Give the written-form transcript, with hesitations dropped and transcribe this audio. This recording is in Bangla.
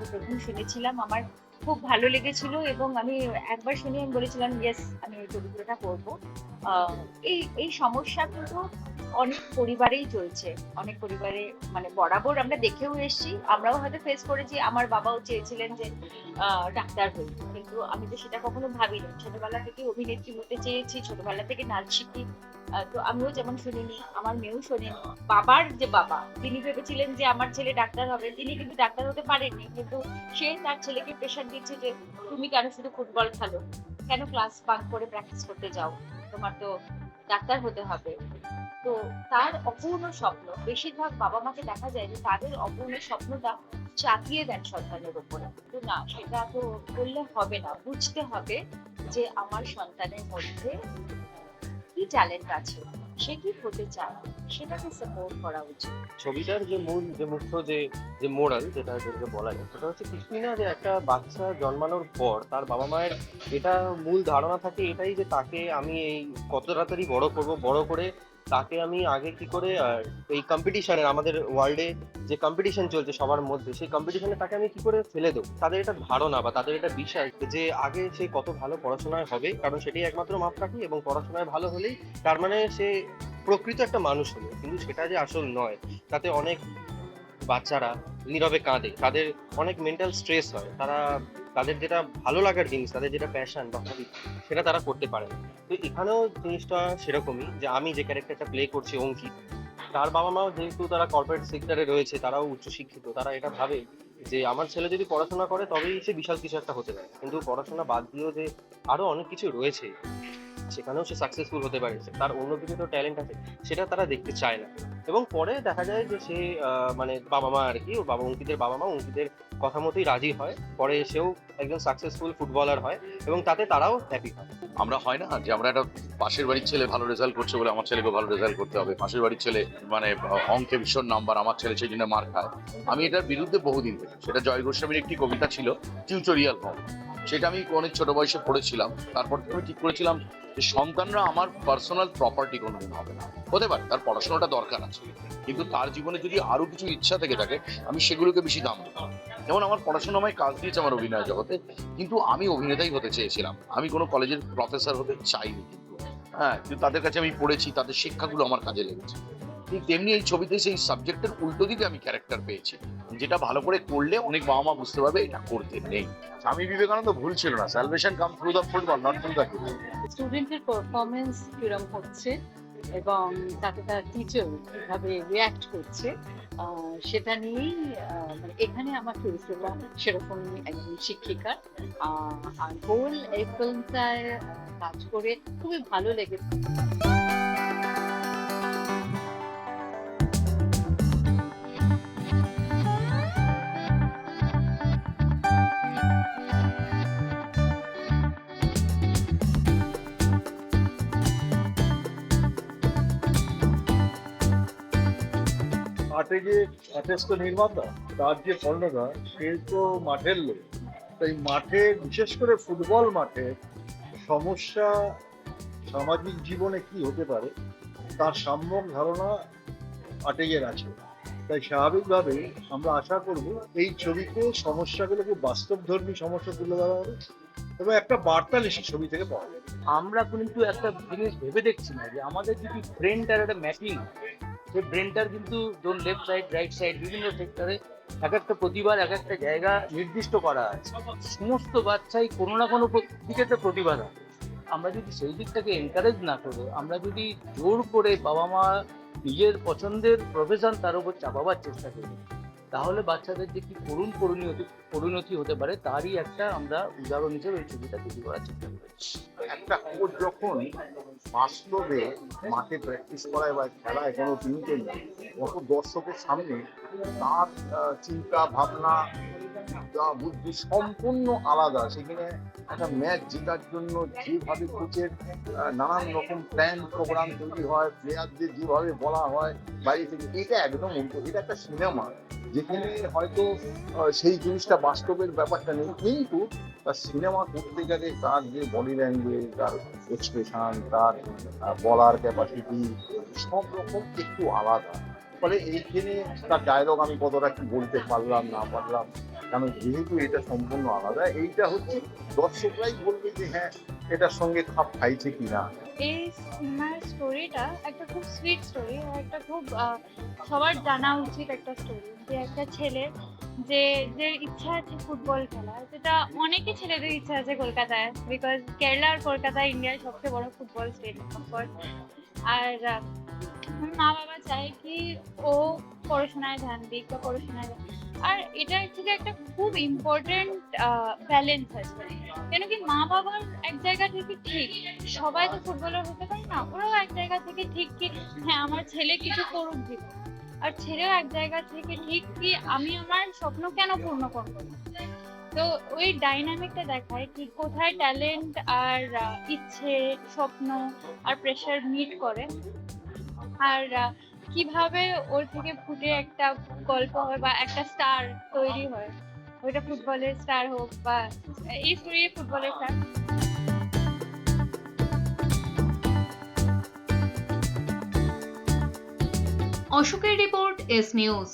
প্রথম শুনেছিলাম আমার খুব ভালো লেগেছিল এবং আমি একবার শুনে আমি বলেছিলাম ইয়েস আমি এই চরিত্রটা করবো। আহ, এই সমস্যা কিন্তু অনেক পরিবারেই চলছে, অনেক পরিবারে মানে বরাবর আমরা দেখেও এসেছি, আমরাও হয়তো ফেস করেছি। আমার বাবাও চেয়েছিলেন যে ডাক্তার হই, কিন্তু আমি তো সেটা কখনো ভাবিনি। ছোটবেলা থেকে অভিনেত্রী হতে চেয়েছি, ছোটবেলা থেকে নাচ শিখি। তো আমিও যেমন শুনিনি, আমার মেয়েও শোনেনি। বাবার যে বাবা, তিনি ভেবেছিলেন যে আমার ছেলে ডাক্তার হবে, তিনি কিন্তু ডাক্তার হতে পারেননি, কিন্তু সে তার ছেলেকে প্রেশার দিচ্ছে যে তুমি কেন শুধু ফুটবল খেলো, কেন ক্লাস বাঙ্ক করে প্র্যাকটিস করতে যাও, তোমার তো ডাক্তার হতে হবে। তো তার অপূর্ণ স্বপ্ন, বেশিরভাগ বাবা মাকে দেখা যায় যে তাদের অপূর্ণ স্বপ্নটা চাপিয়ে দেন সন্তানের উপরে। কিন্তু না, সেটা তো করলে হবে না, বুঝতে হবে যে আমার সন্তানের মধ্যে কি ট্যালেন্ট আছে, সে কি হতে চায়, সেটাকে সাপোর্ট করা উচিত। ছবিটার যে মূল যে মুখ্য যে যে মোরাল যেটাকে বলা যায় সেটা হচ্ছে কিছুই না, যে একটা বাচ্চা জন্মানোর পর তার বাবা মায়ের এটা মূল ধারণা থাকে এটাই যে তাকে আমি এই কত তাড়াতাড়ি বড় করব, বড় করে তাকে আমি আগে কি করে এই কম্পিটিশনের আমাদের ওয়ার্ল্ডে যে কম্পিটিশন চলছে সবার মধ্যে সেই কম্পিটিশনে তাকে আমি কি করে ফেলে দেবো। তাদের এটা ধারণা বা তাদের এটা বিশ্বাস যে আগে সে কত ভালো পড়াশোনায় হবে, কারণ সেটাই একমাত্র মাপকাঠি, এবং পড়াশোনায় ভালো হলেই তার মানে সে প্রকৃত একটা মানুষ হলো। কিন্তু সেটা যে আসল নয়, তাতে অনেক বাচ্চারা নীরবে কাঁদে, তাদের অনেক মেন্টাল স্ট্রেস হয়, তারা তাদের যেটা ভালো লাগার জিনিস, তাদের যেটা প্যাশন বা হবি, সেটা তারা করতে পারে না। তো এখানেও জিনিসটা সেরকমই, যে আমি যে ক্যারেক্টারটা প্লে করছি অঙ্কিত, তার বাবা মাও যেহেতু তারা কর্পোরেট সেক্টরে রয়েছে, তারাও উচ্চশিক্ষিত, তারা এটা ভাবে যে আমার ছেলে যদি পড়াশোনা করে তবেই সে বিশাল কিছু একটা হতে পারে, কিন্তু পড়াশোনা বাদ দিয়েও যে আরো অনেক কিছু রয়েছে, সেখানেও সে সাকসেসফুল হতে পারে, তার অন্য কিছু তো ট্যালেন্ট আছে, সেটা তারা দেখতে চায় না। এবং পরে দেখা যায় যে সে মানে বাবা মা আর কি, ওর বাবা অঙ্কিতের বাবা মা অঙ্কিতের কথা মতোই রাজি হয়, পরে সেও একজন সাকসেসফুল ফুটবলার হয় এবং তাতে তারাও হ্যাপি হয়। আমরা হয় না যে আমরা একটা পাশের বাড়ির ছেলে ভালো রেজাল্ট করছে বলে আমার ছেলেকে ভালো রেজাল্ট করতে হবে, পাশের বাড়ির ছেলে মানে অঙ্কে ভীষণ নাম্বার, আমার ছেলে সেই জন্য মার খায়। আমি এটার বিরুদ্ধে বহুদিন থেকে, সেটা জয় গোস্বামীর একটি কবিতা ছিল টিউটোরিয়াল হোম, সেটা আমি অনেক ছোট বয়সে পড়েছিলাম। তারপর থেকে আমি ঠিক করেছিলাম যে সন্তানরা আমার পার্সোনাল প্রপার্টি কোনোদিন হবে না। হতে পারে তার পড়াশোনাটা দরকার আছে, কিন্তু তার জীবনে যদি আরো কিছু ইচ্ছা থেকে থাকে আমি সেগুলোকে বেশি দাম দেবো। যেমন আমার পড়াশোনা আমায় কাজ দিয়েছে আমার অভিনয় জগতে, কিন্তু আমি অভিনেতাই হতে চেয়েছিলাম, আমি কোনো কলেজের প্রফেসর হতে চাইনি। কিন্তু হ্যাঁ, কিন্তু তাদের কাছে আমি পড়েছি, তাদের শিক্ষাগুলো আমার কাজে লেগেছে। ঠিক তেমনি এই ছবিতে সেই সাবজেক্টের উল্টো দিকে আমি ক্যারেক্টার পেয়েছি, যেটা ভালো করে করলে অনেক বাবা মা বুঝতে পারবে এটা করতে নেই। স্বামী বিবেকানন্দ ভুল ছিল না, salvation come through the football not through the hero. স্টুডেন্টের পারফরমেন্স কিরম হচ্ছে এবং তাতে তার টিচার কিভাবে রিয়াক্ট করছে, সেটা নিয়েই মানে এখানে আমার চরিত্রটা সেরকম একজন শিক্ষিকা। আর হোল এই ফিল্মটায় কাজ করে খুবই ভালো লেগেছে। মাঠে যে আর্টিস্ট নির্মাতা, তার যে কর্ণধার, সে তো মাঠের লোক। তাই মাঠে, বিশেষ করে ফুটবল মাঠে সমস্যা সামাজিক জীবনে কি হতে পারে তার সম্যক ধারণা আটেজের আছে। তাই স্বাভাবিকভাবেই আমরা আশা করব এই ছবিতে সমস্যাগুলোকে বাস্তবধর্মী সমস্যা তুলে ধরা হবে এবং একটা বার্তা নিশ্চিত ছবি থেকে পাওয়া যাবে। আমরা কিন্তু একটা জিনিস ভেবে দেখছি না যে আমাদের যদি ব্রেনটার একটা ম্যাপিং, সেই ব্রেনটার কিন্তু ধরুন লেফট সাইড রাইট সাইড বিভিন্ন সেক্টরে এক একটা প্রতিভার এক একটা জায়গা নির্দিষ্ট করা আছে। সমস্ত বাচ্চাই কোনো না কোনো দিকে তো প্রতিভা থাকে। আমরা যদি সেই দিকটাকে এনকারেজ না করে, আমরা যদি জোর করে বাবা মা নিজের পছন্দের প্রফেশন তার উপর চাপাবার চেষ্টা করি, তাহলে বাচ্চাদের যে কি করুণ পরিণতি হতে পারে তারই একটা আমরা উদাহরণ হিসেবে এই ছবিটা তৈরি করার চেষ্টা করেছি। একটা কোচ যখন বাস্তবে মাঠে প্র্যাকটিস করায় বা খেলায় কোনো টিমকে নেয়, অত দর্শকের সামনে তার চিন্তা ভাবনা বুদ্ধি সম্পূর্ণ আলাদা। সেখানে একটা ম্যাচ জেতার জন্য যেভাবে কোচের নানান রকম প্ল্যান প্রোগ্রাম তৈরি হয়, প্লেয়ারদের যেভাবে বলা হয় বাইরে থেকে, এটা একদম উল্টো। এটা একটা সিনেমা যেখানে হয়তো সেই জিনিসটা বাস্তবের ব্যাপারটা নেই, কিন্তু তার সিনেমা করতে গেলে তার যে বডি ল্যাঙ্গুয়েজ, তার এক্সপ্রেশন, তার বলার ক্যাপাসিটি সব রকম একটু আলাদা। ফলে এইখানে তার ডায়লগ আমি কতটা কি বলতে পারলাম না পারলাম কারণ যেহেতু এটা সম্পূর্ণ আলাদা, এইটা হচ্ছে দর্শকরাই বলবে যে হ্যাঁ এটার সঙ্গে খাপ খাইছে কিনা। এই সিনেমার স্টোরিটা একটা খুব সুইট স্টোরি, একটা খুব সবার জানা উচিত একটা স্টোরি, যে একটা ছেলে যে যে ইচ্ছা আছে ফুটবল খেলার, যেটা অনেকই ছেলেদের ইচ্ছা আছে কলকাতায়, বিকজ কেরালা আর কলকাতা ইন্ডিয়ার সবচেয়ে বড় ফুটবল স্টেডিয়াম অফকোর্স। আর মা বাবা চায় কি ও পড়াশোনায় ধ্যান দিক বা পড়াশোনায় আর এটা থেকে একটা খুব ইম্পর্টেন্ট ব্যালেন্স আছে, কেন কি মা বাবার এক জায়গা থেকে ঠিক সবাই তো ফুটবলার হতে পারে না, ওরাও এক জায়গা থেকে ঠিক কি হ্যাঁ আমার ছেলে কিছু করুক জীবন, আর ছেলেও এক জায়গা থেকে ঠিক কি আমি আমার স্বপ্ন কেন পূর্ণ করবো না। তো ওই ডাইনামিকটা দেখায় কি কোথায় ট্যালেন্ট আর ইচ্ছে, স্বপ্ন আর প্রেশার মিট করে, আর কিভাবে ওর থেকে ফুটে একটা গল্প হয় বা একটা স্টার তৈরি হয়, ওইটা ফুটবলের স্টার হোক বা এই স্টোরি ফুটবলের স্টার। অশোকের রিপোর্ট, এস নিউজ।